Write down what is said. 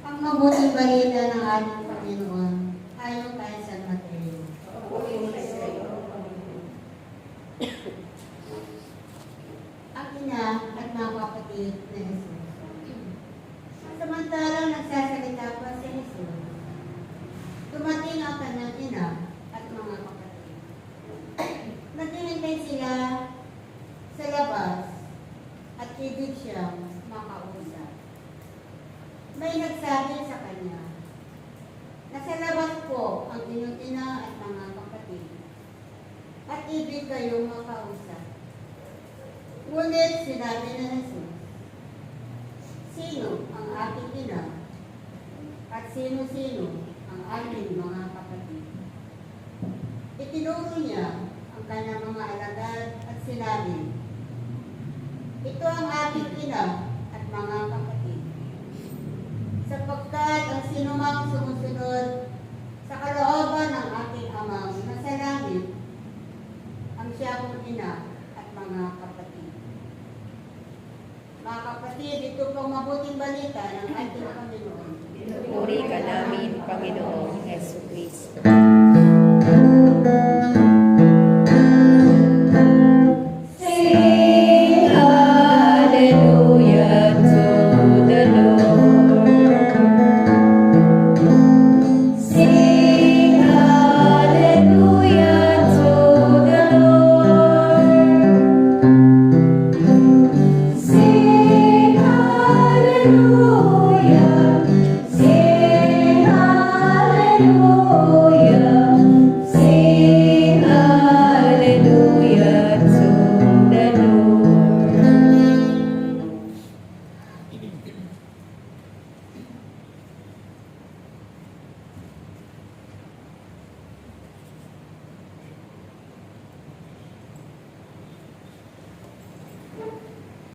Ang mabuting balita ng ating Panginoon ayon kay San Mateo. Ang ina at mga kapatid na Jesus. Samantalang nagsasalita pa si Jesus, dumating ang kanyang ina at mga kapatid. Naghihintay sila sa labas at ibig siyang makausap. May nagsabi sa kanya, nasa labas po ang inyong ina at mga kapatid at ibig kayong makausap. Ngunit sinabi na Jesus, sino ang aking ina at sino-sino ang aking mga kapatid? Itinuro niya ang kanyang mga alagad at sinabi, ito ang aking ina at mga kapatid. Sapagkat ang sinumang sumusunod sa kalooban ng aking amang nasa langit, ang siya kong ina at mga kapatid. Mga kapatid, ito pong mabuting balita ng ating Panginoon. Puri ka namin, Panginoong Jesu Cristo.